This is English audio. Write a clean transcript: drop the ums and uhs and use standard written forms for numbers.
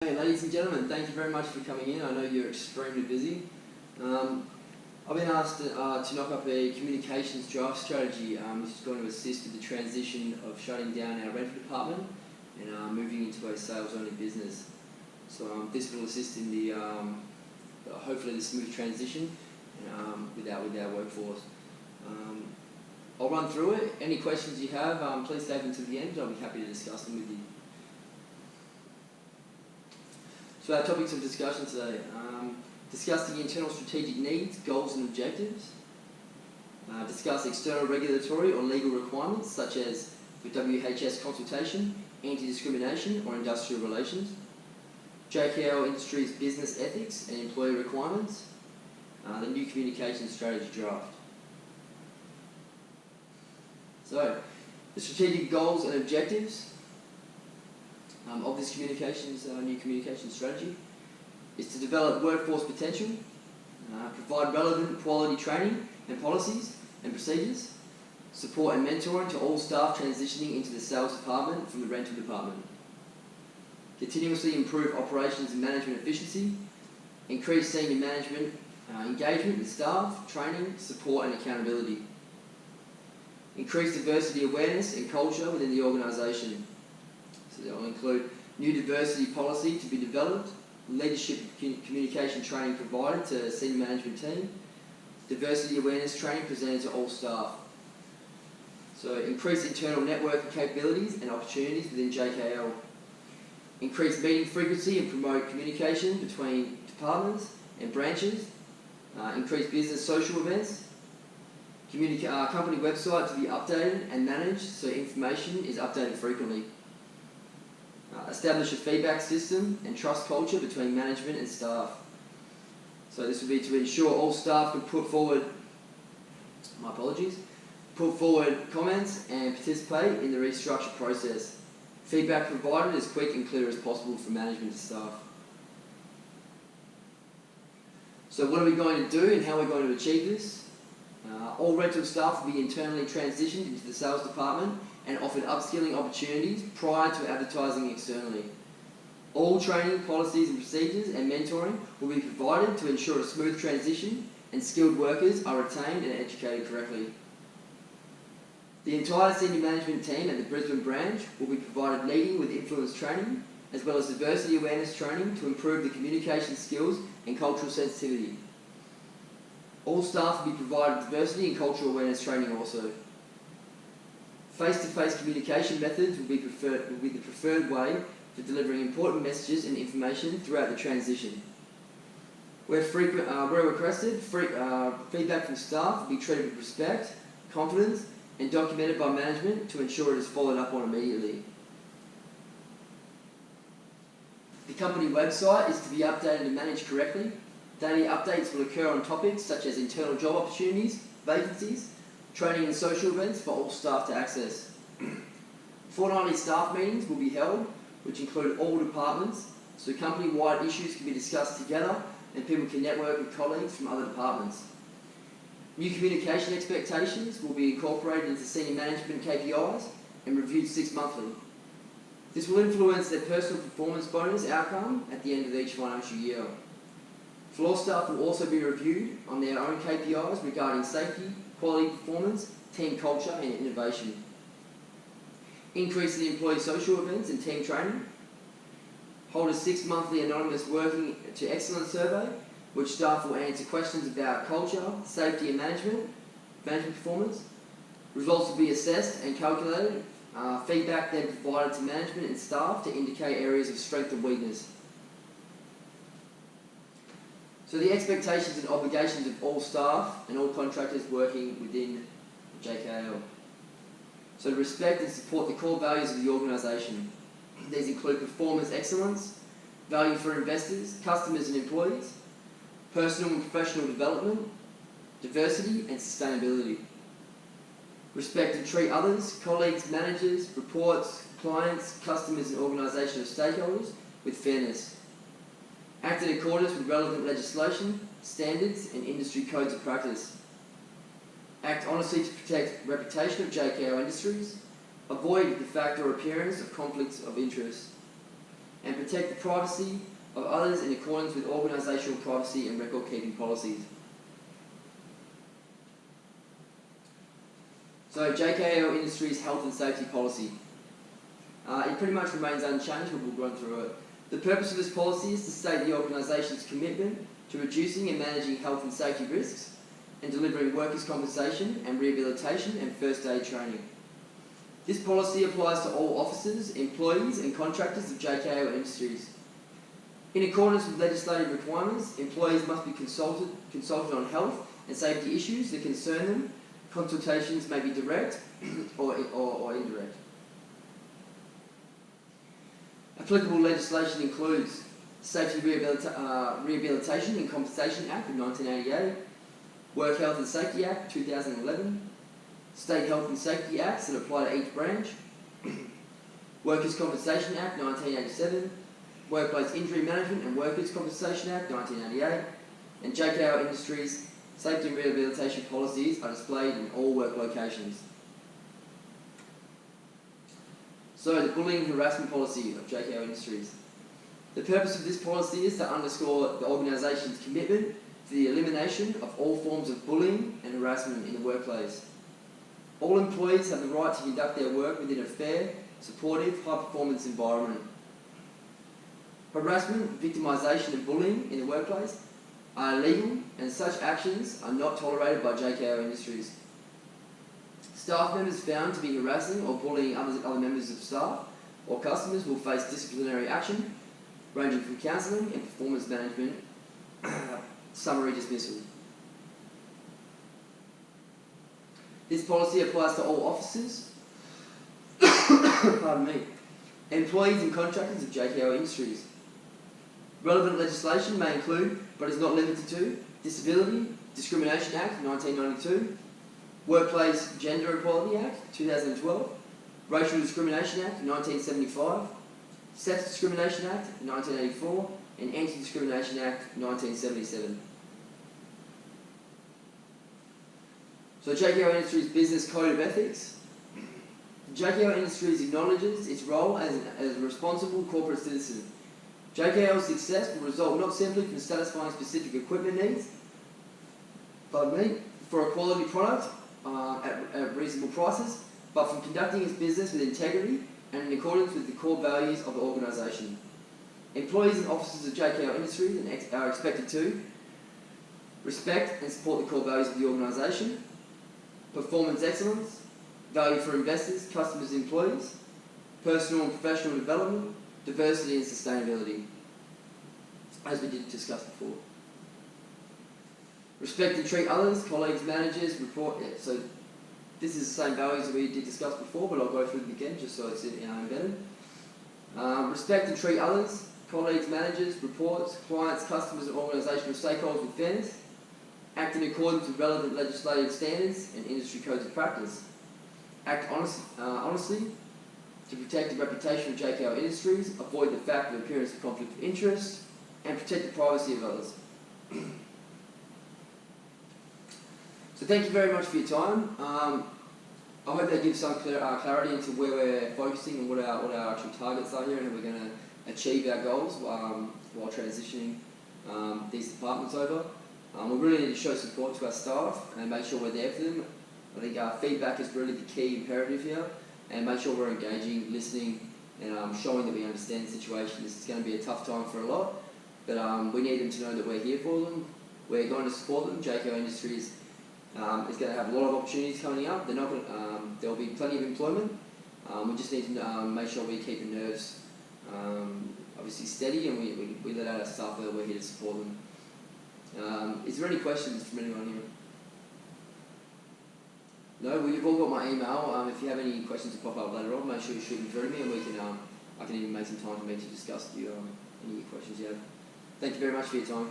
Hey, ladies and gentlemen, thank you very much for coming in. I know you're extremely busy. I've been asked to knock up a communications draft strategy which is going to assist with the transition of shutting down our rental department and moving into a sales-only business. So this will assist in the hopefully the smooth transition with our workforce. I'll run through it. Any questions you have, please save them to the end. I'll be happy to discuss them with you. So our topics of discussion today, discuss the internal strategic needs, goals and objectives, discuss external regulatory or legal requirements such as for WHS consultation, anti-discrimination or industrial relations, JKL Industries business ethics and employee requirements, the new communication strategy draft. So, the strategic goals and objectives of this new communication strategy is to develop workforce potential, provide relevant quality training and policies and procedures, support and mentoring to all staff transitioning into the sales department from the rental department, continuously improve operations and management efficiency, increase senior management engagement with staff, training, support and accountability, increase diversity awareness and culture within the organisation. So that will include new diversity policy to be developed, leadership communication training provided to senior management team, diversity awareness training presented to all staff. So increase internal networking capabilities and opportunities within JKL. Increase meeting frequency and promote communication between departments and branches. Increase business social events. Company website to be updated and managed so information is updated frequently. Establish a feedback system and trust culture between management and staff. So this would be to ensure all staff can put forward comments and participate in the restructure process. Feedback provided as quick and clear as possible for management and staff. So what are we going to do and how are we going to achieve this? All rental staff will be internally transitioned into the sales department and offered upskilling opportunities prior to advertising externally. All training, policies and procedures and mentoring will be provided to ensure a smooth transition and skilled workers are retained and educated correctly. The entire senior management team at the Brisbane branch will be provided leading with influence training as well as diversity awareness training to improve the communication skills and cultural sensitivity. All staff will be provided diversity and cultural awareness training also. Face-to-face communication methods will be the preferred way for delivering important messages and information throughout the transition. Where requested, feedback from staff will be treated with respect, confidence and documented by management to ensure it is followed up on immediately. The company website is to be updated and managed correctly. Daily updates will occur on topics such as internal job opportunities, vacancies, training and social events for all staff to access. Fortnightly staff meetings will be held, which include all departments, so company-wide issues can be discussed together and people can network with colleagues from other departments. New communication expectations will be incorporated into senior management KPIs and reviewed 6 monthly. This will influence their personal performance bonus outcome at the end of each financial year. Floor staff will also be reviewed on their own KPIs regarding safety, quality performance, team culture and innovation. Increase the employee social events and team training. Hold a 6 monthly anonymous working to excellence survey, which staff will answer questions about culture, safety and management performance. Results will be assessed and calculated. Feedback then provided to management and staff to indicate areas of strength and weakness. So the expectations and obligations of all staff and all contractors working within JKL. So to respect and support the core values of the organisation. These include performance excellence, value for investors, customers and employees, personal and professional development, diversity and sustainability. Respect and treat others, colleagues, managers, reports, clients, customers and organisational stakeholders with fairness. Act in accordance with relevant legislation, standards and industry codes of practice. Act honestly to protect the reputation of JKL Industries. Avoid the fact or appearance of conflicts of interest. and protect the privacy of others in accordance with organisational privacy and record-keeping policies. So JKL Industries Health and Safety Policy. It pretty much remains unchanged, but we'll run through it. The purpose of this policy is to state the organisation's commitment to reducing and managing health and safety risks and delivering workers' compensation and rehabilitation and first aid training. This policy applies to all officers, employees and contractors of JKL Industries. In accordance with legislative requirements, employees must be consulted on health and safety issues that concern them. Consultations may be direct or indirect. Applicable legislation includes Safety Rehabilitation and Compensation Act of 1988, Work Health and Safety Act 2011, State Health and Safety Acts that apply to each branch, Workers' Compensation Act 1987, Workplace Injury Management and Workers' Compensation Act 1988, and JKL Industries safety and rehabilitation policies are displayed in all work locations. So, the bullying and harassment policy of JKL Industries. The purpose of this policy is to underscore the organisation's commitment to the elimination of all forms of bullying and harassment in the workplace. All employees have the right to conduct their work within a fair, supportive, high-performance environment. Harassment, victimisation and bullying in the workplace are illegal, and such actions are not tolerated by JKL Industries. Staff members found to be harassing or bullying other members of staff or customers will face disciplinary action, ranging from counselling and performance management, summary dismissal. This policy applies to all officers, employees and contractors of JKL Industries. Relevant legislation may include, but is not limited to, Disability Discrimination Act 1992, Workplace Gender Equality Act 2012, Racial Discrimination Act 1975, Sex Discrimination Act 1984, and Anti-Discrimination Act 1977. So JKL Industries Business Code of Ethics. JKL Industries acknowledges its role as a responsible corporate citizen. JKL's success will result not simply from satisfying specific equipment needs, for a quality product at reasonable prices, but from conducting its business with integrity and in accordance with the core values of the organisation. Employees and officers of JKL Industries are expected to respect and support the core values of the organisation, performance excellence, value for investors, customers and employees, personal and professional development, diversity and sustainability, as we did discuss before. Respect and treat others, colleagues, managers, report. So this is the same values that we did discuss before, but I'll go through them again just so it's embedded. Respect and treat others, colleagues, managers, reports, clients, customers and organisational stakeholders with fairness. Act in accordance with relevant legislative standards and industry codes of practice. Act honestly to protect the reputation of JKL Industries, avoid the fact of appearance of conflict of interest, and protect the privacy of others. So thank you very much for your time. I hope that gives some clarity into where we're focusing and what our actual targets are here and how we're going to achieve our goals while transitioning these departments over. We really need to show support to our staff and make sure we're there for them. I think our feedback is really the key imperative here, and make sure we're engaging, listening, and showing that we understand the situation. This is going to be a tough time for a lot, but we need them to know that we're here for them. We're going to support them. JKL Industries is going to have a lot of opportunities coming up. There'll be plenty of employment. We just need to make sure we keep the nerves obviously steady, and we let out our staff know that we're here to support them. Is there any questions from anyone here? No, you've all got my email. If you have any questions to pop up later on, make sure you shoot them through to me, and I can even make some time for me to discuss with you any questions you have. Thank you very much for your time.